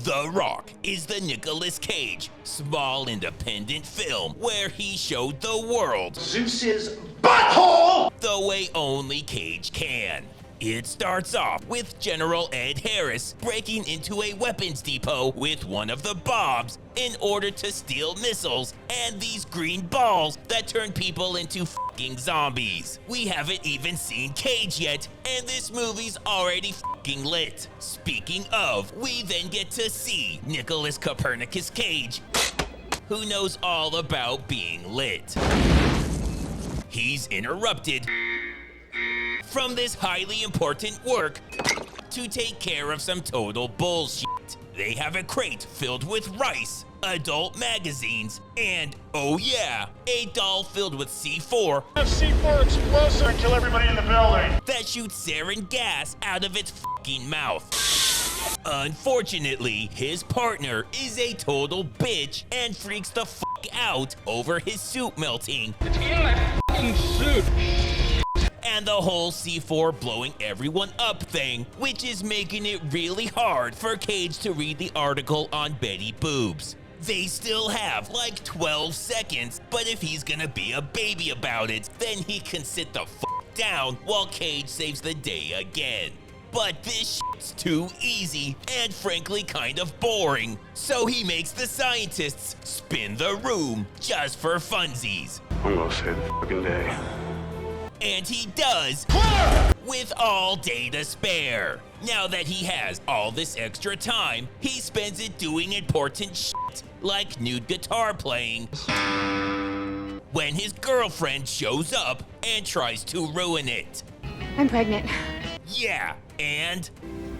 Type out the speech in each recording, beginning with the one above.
The Rock is the Nicolas Cage small independent film where he showed the world Zeus's butthole the way only Cage can. It starts off with General Ed Harris breaking into a weapons depot with one of the bombs in order to steal missiles and these green balls that turn people into fucking zombies. We haven't even seen Cage yet, and this movie's already fucking lit. Speaking of, we then get to see Nicholas Copernicus Cage, who knows all about being lit. He's interrupted from this highly important work to take care of some total bullshit. They have a crate filled with rice, adult magazines, and, oh yeah, a doll filled with C4. C4 explosive and kill everybody in the building. That shoots sarin gas out of its fucking mouth. Unfortunately, his partner is a total bitch and freaks the fuck out over his suit melting. It's in my fucking suit. And the whole C4 blowing everyone up thing, which is making it really hard for Cage to read the article on Betty Boobs. They still have like 12 seconds, but if he's gonna be a baby about it, then he can sit the fuck down while Cage saves the day again. But this shit's too easy and frankly kind of boring, so he makes the scientists spin the room just for funsies. I'm gonna save the fucking day. And he does, with all day to spare. Now that he has all this extra time, he spends it doing important shit, like nude guitar playing, when his girlfriend shows up and tries to ruin it. I'm pregnant. Yeah, and?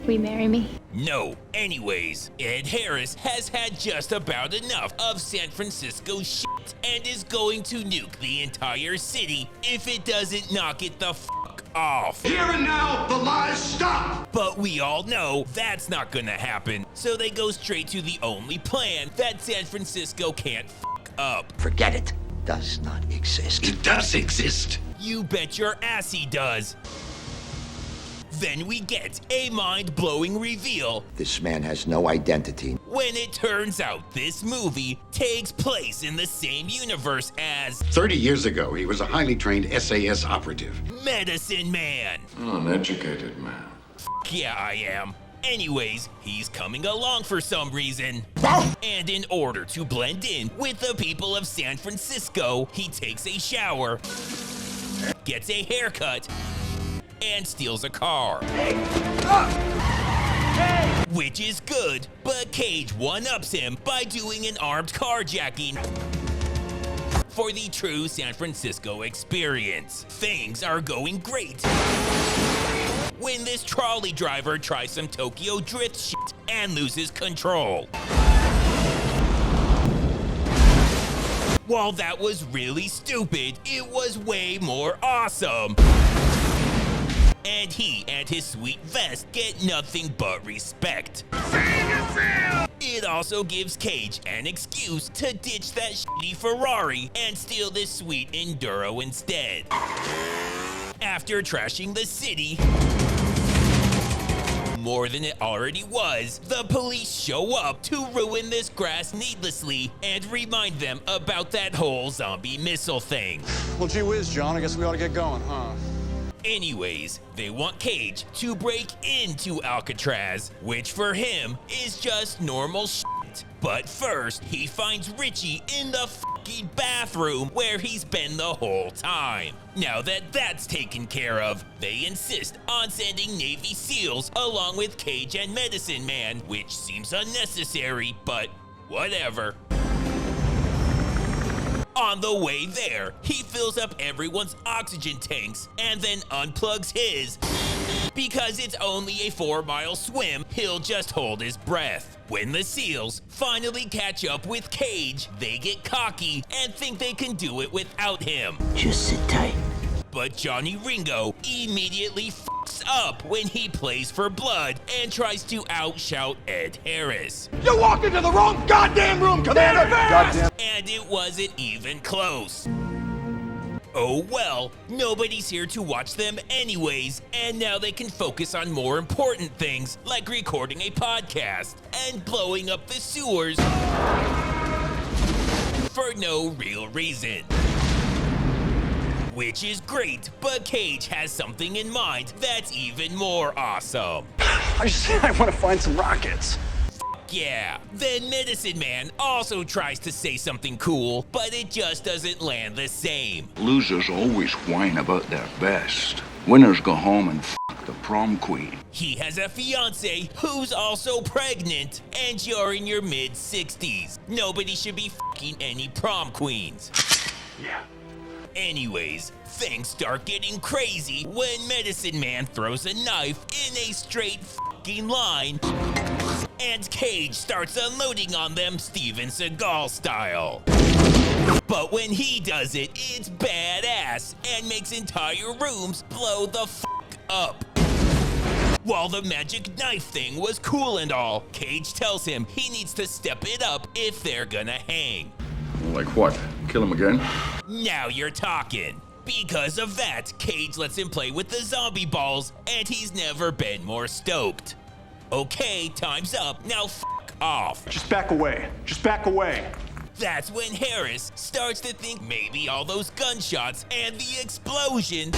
Will you marry me? No. Anyways, Ed Harris has had just about enough of San Francisco shit and is going to nuke the entire city if it doesn't knock it the fuck off. Here and now, the lies stop. But we all know that's not gonna happen, so they go straight to the only plan that San Francisco can't fuck up. Forget it. Does not exist. It does exist. You bet your ass he does. Then we get a mind-blowing reveal This man has no identity. when it turns out this movie takes place in the same universe as 30 years ago, he was a highly trained SAS operative. Medicine Man. Uneducated man. Yeah, I am. Anyways, he's coming along for some reason. And in order to blend in with the people of San Francisco, he takes a shower, gets a haircut, and steals a car. Which is good, but Cage one-ups him by doing an armed carjacking for the true San Francisco experience. Things are going great when this trolley driver tries some Tokyo drift shit and loses control. While that was really stupid, it was way more awesome. And he and his sweet vest get nothing but respect. It also gives Cage an excuse to ditch that shitty Ferrari and steal this sweet Enduro instead. After trashing the city more than it already was, the police show up to ruin this grass needlessly and remind them about that whole zombie missile thing. Well, gee whiz, John, I guess we ought to get going, huh? Anyways, they want Cage to break into Alcatraz, which for him is just normal shit. But first, he finds Richie in the fucking bathroom where he's been the whole time. Now that that's taken care of, they insist on sending Navy SEALs along with Cage and Medicine Man, which seems unnecessary, but whatever. On the way there, he fills up everyone's oxygen tanks and then unplugs his. Because it's only a 4-mile swim, he'll just hold his breath. When the SEALs finally catch up with Cage, they get cocky and think they can do it without him. Just sit tight. But Johnny Ringo immediately fucks up when he plays for blood and tries to outshout Ed Harris. You walked into the wrong goddamn room, Commander! Goddamn. And it wasn't even close. Oh well, nobody's here to watch them anyways, and now they can focus on more important things like recording a podcast and blowing up the sewers for no real reason. Which is great, but Cage has something in mind that's even more awesome. I want to find some rockets. Yeah, then Medicine Man also tries to say something cool, but it just doesn't land the same. Losers always whine about their best. Winners go home and the prom queen. He has a fiance who's also pregnant, and you're in your mid-60s. Nobody should be fucking any prom queens. Yeah. Anyways, things start getting crazy when Medicine Man throws a knife in a straight fucking line, and Cage starts unloading on them Steven Seagal style. But when he does it, it's badass and makes entire rooms blow the fuck up. While the magic knife thing was cool and all, Cage tells him he needs to step it up if they're gonna hang. Like what? Kill him again? Now you're talking. Because of that, Cage lets him play with the zombie balls, and he's never been more stoked. Okay, time's up. Now fuck off. Just back away. Just back away. That's when Harris starts to think maybe all those gunshots and the explosion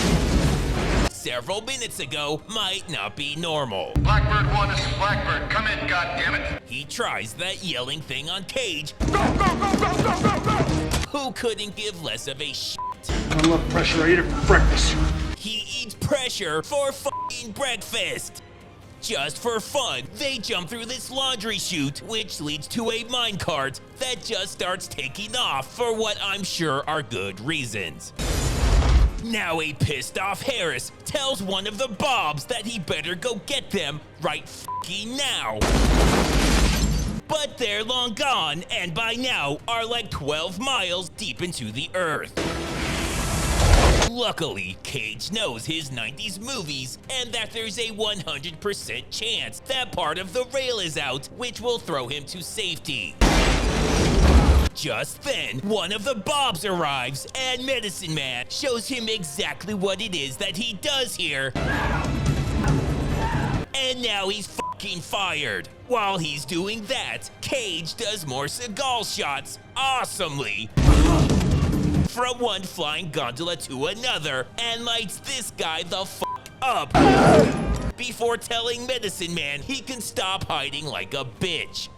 several minutes ago might not be normal. Blackbird 1, this is Blackbird. Come in, goddammit. He tries that yelling thing on Cage, Go, go, go, go, go, go, go! who couldn't give less of a shit. I love pressure. I eat it for breakfast. He eats pressure for fucking breakfast. Just for fun, they jump through this laundry chute, which leads to a minecart that just starts taking off for what I'm sure are good reasons. Now a pissed off Harris tells one of the Bobs that he better go get them right fucking now. But they're long gone, and by now are like 12 miles deep into the earth. Luckily, Cage knows his 90s movies and that there's a 100% chance that part of the rail is out, which will throw him to safety. Just then, one of the Bobs arrives and Medicine Man shows him exactly what it is that he does here. And now he's fucking fired. While he's doing that, Cage does more Seagal shots awesomely from one flying gondola to another and lights this guy the fuck up before telling Medicine Man he can stop hiding like a bitch.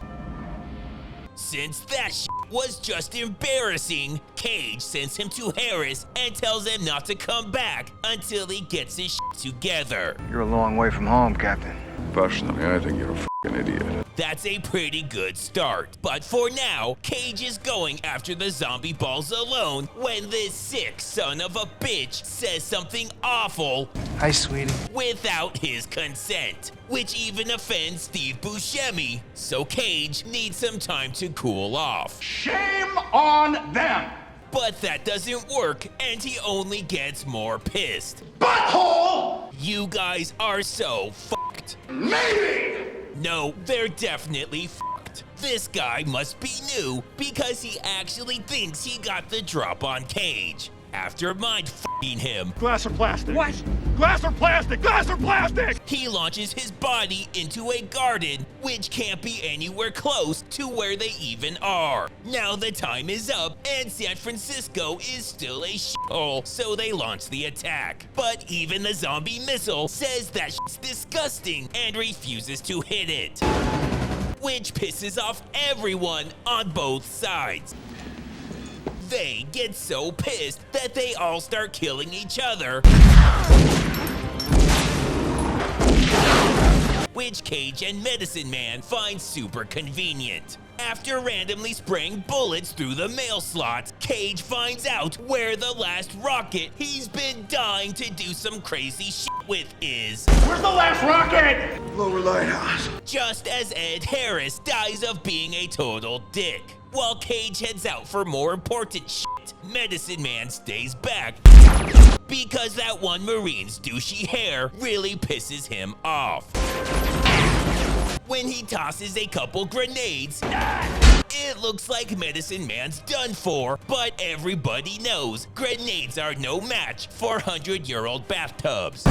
Since that shit was just embarrassing, Cage sends him to Harris and tells him not to come back until he gets his shit together. You're a long way from home, Captain. Personally, I think you're a fucking idiot. That's a pretty good start. But for now, Cage is going after the zombie balls alone when this sick son of a bitch says something awful Hi, sweetie. without his consent, which even offends Steve Buscemi. So Cage needs some time to cool off. Shame on them! But that doesn't work, and he only gets more pissed. Butthole! You guys are so fucked. Maybe! No, they're definitely fucked. This guy must be new because he actually thinks he got the drop on Cage after mind f***ing him. Glass or plastic? What? Glass or plastic? Glass or plastic! He launches his body into a garden, which can't be anywhere close to where they even are. Now the time is up, and San Francisco is still a shithole, so they launch the attack. But even the zombie missile says that shit's disgusting and refuses to hit it, which pisses off everyone on both sides. They get so pissed that they all start killing each other, which Cage and Medicine Man find super convenient. After randomly spraying bullets through the mail slots, Cage finds out where the last rocket he's been dying to do some crazy shit with is. Where's the last rocket? Lower Lighthouse. Just as Ed Harris dies of being a total dick. While Cage heads out for more important shit, Medicine Man stays back because that one Marine's douchey hair really pisses him off. When he tosses a couple grenades It looks like Medicine Man's done for, but everybody knows grenades are no match for 100-year-old bathtubs.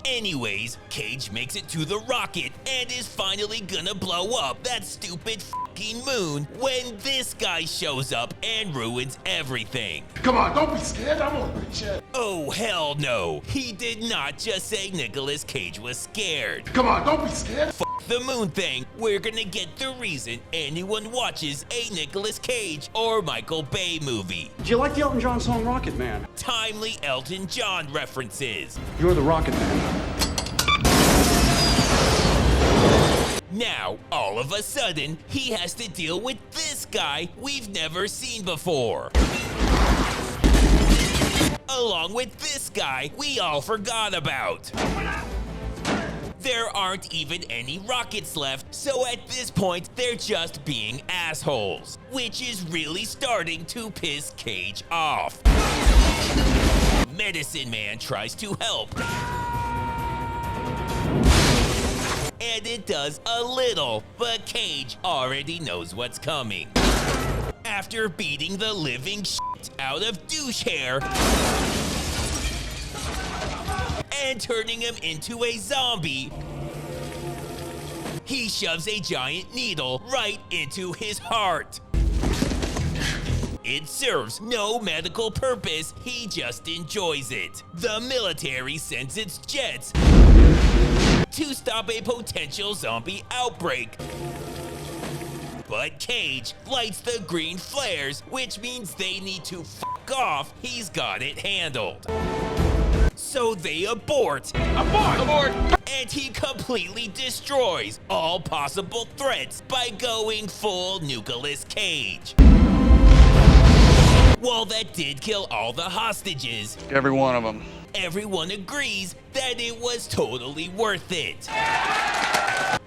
Anyways, Cage makes it to the rocket and is finally gonna blow up that stupid fucking moon when this guy shows up and ruins everything. Come on, don't be scared. I'm gonna reach it. Oh, hell no. He did not just say Nicolas Cage was scared. Come on, don't be scared. Fuck the moon thing. We're gonna get the reason anyone watches a Nicolas Cage or Michael Bay movie. Do you like the Elton John song Rocket Man? Timely Elton John references. You're the Rocket Man. Now, all of a sudden, he has to deal with this guy we've never seen before. Along with this guy we all forgot about. There aren't even any rockets left, so at this point, they're just being assholes, which is really starting to piss Cage off. Medicine Man tries to help. And it does a little, but Cage already knows what's coming. After beating the living shit out of Douche Hair and turning him into a zombie, he shoves a giant needle right into his heart. It serves no medical purpose, he just enjoys it. The military sends its jets to stop a potential zombie outbreak. But Cage lights the green flares, which means they need to fuck off. He's got it handled. So they abort. Abort! And he completely destroys all possible threats by going full Nicolas Cage. While that did kill all the hostages, Every one of them. everyone agrees that it was totally worth it.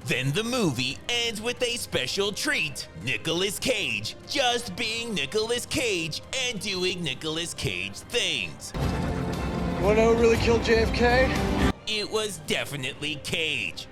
Then the movie ends with a special treat. Nicolas Cage just being Nicolas Cage and doing Nicolas Cage things. You wanna know who really killed JFK? It was definitely Cage.